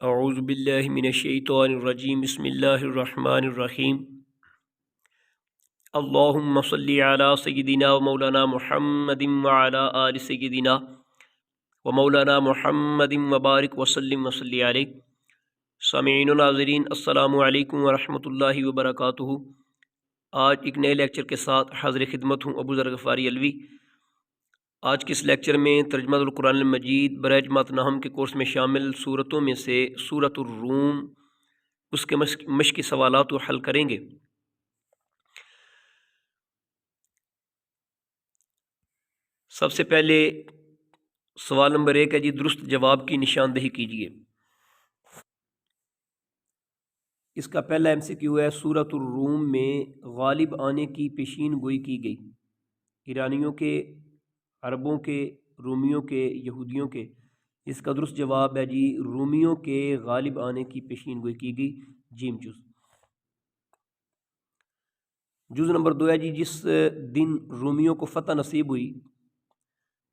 اعوذ باللہ من الشیطان الرجیم بسم اللہ الرحمن الرحیم اللہم صلی علی سیدنا و مولانا محمد وعلی آل سیدنا و مولانا محمد وبارک وسلم وصلی علیہ۔ سامعین و ناظرین السلام علیکم ورحمۃ اللہ وبرکاتہ۔ آج ایک نئے لیکچر کے ساتھ حاضر خدمت ہوں ابو ذر غفاری علوی۔ آج کے اس لیکچر میں ترجمہ القرآن المجید برائے جماعت نحم کے کورس میں شامل صورتوں میں سے سورۃ الروم، اس کے مشقی سوالات کو حل کریں گے۔ سب سے پہلے سوال نمبر 1 ہے جی، درست جواب کی نشاندہی کیجیے۔ اس کا پہلا MCQ ہے، سورۃ الروم میں غالب آنے کی پیشین گوئی کی گئی، ایرانیوں کے، عربوں کے، رومیوں کے، یہودیوں کے۔ اس کا درست جواب ہے جی، رومیوں کے غالب آنے کی پیشین گوئی کی گئی، جیم جز نمبر 2 ہے جی، جس دن رومیوں کو فتح نصیب ہوئی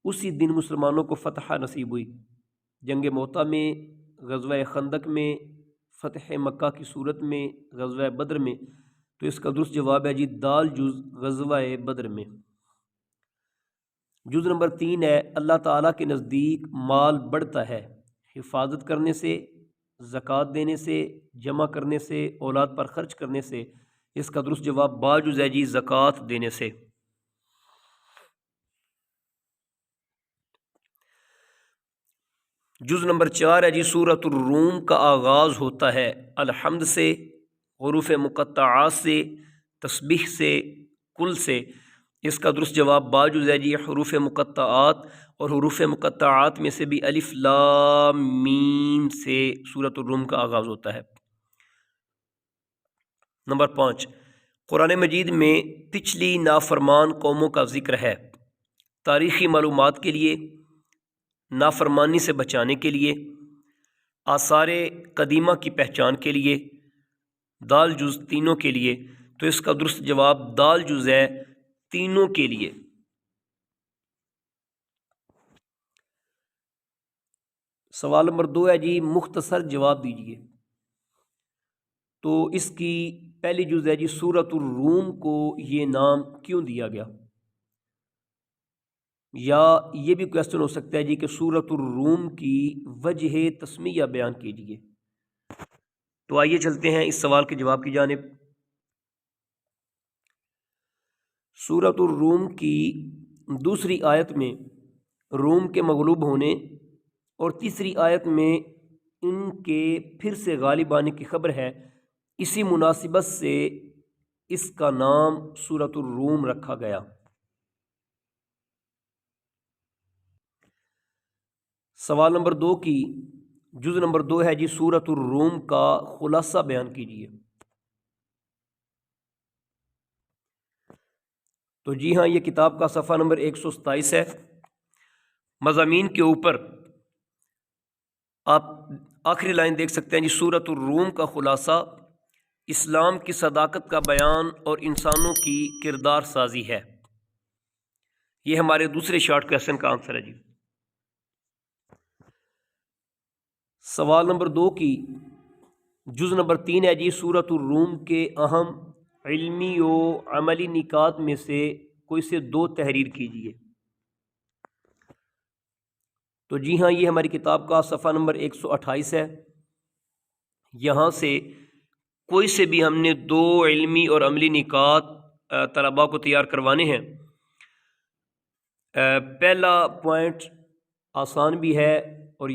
اسی دن مسلمانوں کو فتح نصیب ہوئی۔ جنگ موطا میں، غزوہ خندق میں، فتح مکہ کی صورت میں، غزوہ بدر میں۔ تو اس کا درست جواب ہے جی، دال جز غزوہ بدر میں۔ جز نمبر 3 ہے، اللہ تعالیٰ کے نزدیک مال بڑھتا ہے حفاظت کرنے سے، زکوٰۃ دینے سے، جمع کرنے سے، اولاد پر خرچ کرنے سے۔ اس کا درست جواب باجز ہے جی، زکوٰۃ دینے سے۔ جز نمبر 4 ہے جی، سورۃ الروم کا آغاز ہوتا ہے الحمد سے، حروف مقطعات سے، تسبیح سے، کل سے۔ اس کا درست جواب باجز ہے جی، حروف مقطعات، اور حروف مقطعات میں سے بھی الف لام میم سے سورۃ الروم کا آغاز ہوتا ہے۔ نمبر 5، قرآن مجید میں پچھلی نافرمان قوموں کا ذکر ہے، تاریخی معلومات کے لیے، نافرمانی سے بچانے کے لیے، آثار قدیمہ کی پہچان کے لیے، دال جز تینوں کے لیے۔ تو اس کا درست جواب دال جز ہے، تینوں کے لیے۔ سوال نمبر 2 ہے جی، مختصر جواب دیجیے۔ تو اس کی پہلی جز ہے جی، سورۃ الروم کو یہ نام کیوں دیا گیا؟ یا یہ بھی کویسچن ہو سکتا ہے جی کہ سورۃ الروم کی وجہ تسمیہ بیان کیجیے۔ تو آئیے چلتے ہیں اس سوال کے جواب کی جانب۔ سورۃ الروم کی دوسری آیت میں روم کے مغلوب ہونے اور تیسری آیت میں ان کے پھر سے غالب آنے کی خبر ہے، اسی مناسبت سے اس کا نام سورۃ الروم رکھا گیا۔ سوال نمبر 2 کی جز نمبر 2 ہے جی، سورۃ الروم کا خلاصہ بیان کیجیے۔ تو جی ہاں، یہ کتاب کا صفحہ نمبر 127 ہے۔ مضامین کے اوپر آپ آخری لائن دیکھ سکتے ہیں جی، سورۃ الروم کا خلاصہ اسلام کی صداقت کا بیان اور انسانوں کی کردار سازی ہے۔ یہ ہمارے دوسرے شارٹ کویسچن کا آنسر ہے جی۔ سوال نمبر 2 کی جز نمبر 3 ہے جی، سورۃ الروم کے اہم علمی و عملی نکات میں سے کوئی سے 2 تحریر کیجیے۔ تو جی ہاں، یہ ہماری کتاب کا صفحہ نمبر 128 ہے۔ یہاں سے کوئی سے بھی ہم نے 2 علمی اور عملی نکات طلباء کو تیار کروانے ہیں۔ پہلا پوائنٹ آسان بھی ہے اور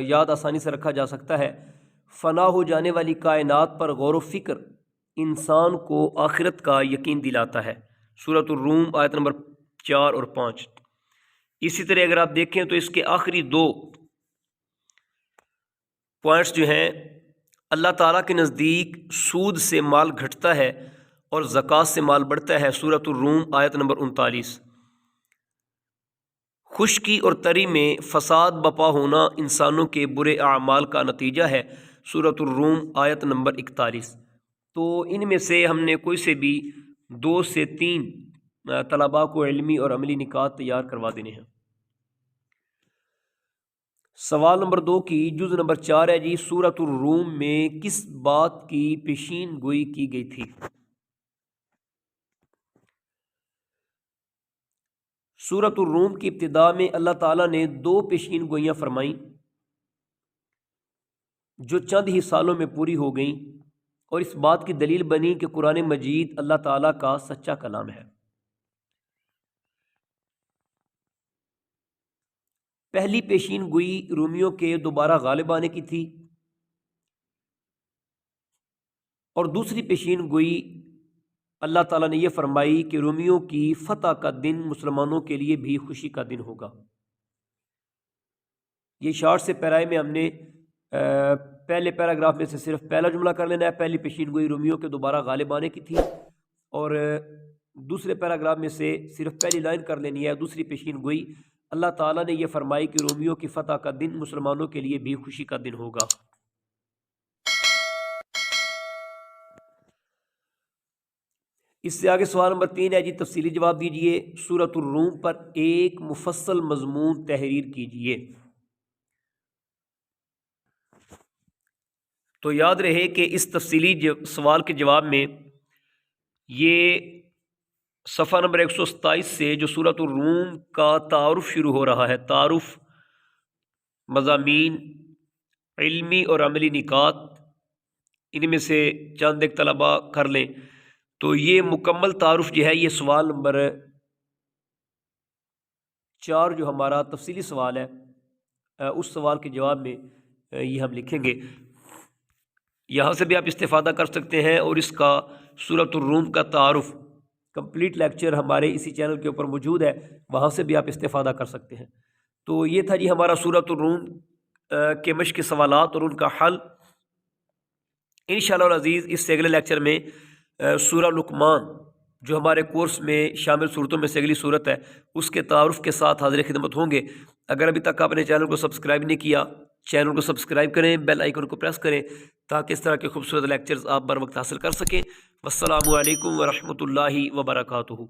یاد آسانی سے رکھا جا سکتا ہے۔ فنا ہو جانے والی کائنات پر غور و فکر انسان کو آخرت کا یقین دلاتا ہے۔ سورۃ الروم آیت نمبر 4 اور 5۔ اسی طرح اگر آپ دیکھیں تو اس کے آخری 2 پوائنٹس جو ہیں، اللہ تعالیٰ کے نزدیک سود سے مال گھٹتا ہے اور زکوٰۃ سے مال بڑھتا ہے۔ سورۃ الروم آیت نمبر 39۔ خشکی اور تری میں فساد بپا ہونا انسانوں کے برے اعمال کا نتیجہ ہے۔ سورۃ الروم آیت نمبر 41۔ تو ان میں سے ہم نے کوئی سے بھی 2 سے 3 طلباء کو علمی اور عملی نکات تیار کروا دینے ہیں۔ سوال نمبر 2 کی جز نمبر 4 ہے جی، سورۃ الروم میں کس بات کی پیشین گوئی کی گئی تھی؟ سورۃ الروم کی ابتدا میں اللہ تعالیٰ نے 2 پیشین گوئیاں فرمائیں جو چند ہی سالوں میں پوری ہو گئیں، اور اس بات کی دلیل بنی کہ قرآن مجید اللہ تعالیٰ کا سچا کلام ہے۔ پہلی پیشین گوئی رومیوں کے دوبارہ غالب آنے کی تھی، اور دوسری پیشین گوئی اللہ تعالیٰ نے یہ فرمائی کہ رومیوں کی فتح کا دن مسلمانوں کے لیے بھی خوشی کا دن ہوگا۔ یہ شارٹ سے پیرائے میں ہم نے پہلے پیراگراف میں سے صرف پہلا جملہ کر لینا ہے۔ پہلی پیشین گوئی رومیوں کے دوبارہ غالب آنے کی تھی، اور دوسرے پیراگراف میں سے صرف پہلی لائن کر لینی ہے۔ دوسری پیشین گوئی اللہ تعالیٰ نے یہ فرمائی کہ رومیوں کی فتح کا دن مسلمانوں کے لیے بھی خوشی کا دن ہوگا۔ اس سے آگے سوال نمبر 3 ہے جی، تفصیلی جواب دیجئے۔ سورۃ الروم پر ایک مفصل مضمون تحریر کیجئے۔ تو یاد رہے کہ اس تفصیلی سوال کے جواب میں یہ صفحہ نمبر 127 سے جو سورۃ الروم کا تعارف شروع ہو رہا ہے، تعارف، مضامین، علمی اور عملی نکات، ان میں سے چند ایک طلبہ کر لیں تو یہ مکمل تعارف جو ہے یہ سوال نمبر 4 جو ہمارا تفصیلی سوال ہے اس سوال کے جواب میں یہ ہم لکھیں گے۔ یہاں سے بھی آپ استفادہ کر سکتے ہیں، اور اس کا سورۃ الروم کا تعارف کمپلیٹ لیکچر ہمارے اسی چینل کے اوپر موجود ہے، وہاں سے بھی آپ استفادہ کر سکتے ہیں۔ تو یہ تھا جی ہمارا سورۃ الروم کے مشق سوالات اور ان کا حل۔ انشاءاللہ العزیز اس سے اگلے لیکچر میں سورہ لقمان جو ہمارے کورس میں شامل صورتوں میں سے اگلی صورت ہے، اس کے تعارف کے ساتھ حاضر خدمت ہوں گے۔ اگر ابھی تک آپ نے چینل کو سبسکرائب نہیں کیا، چینل کو سبسکرائب کریں، بیل آئیکن کو پریس کریں تاکہ اس طرح کے خوبصورت لیکچرز آپ بر وقت حاصل کر سکیں۔ والسلام علیکم ورحمۃ اللہ وبرکاتہ۔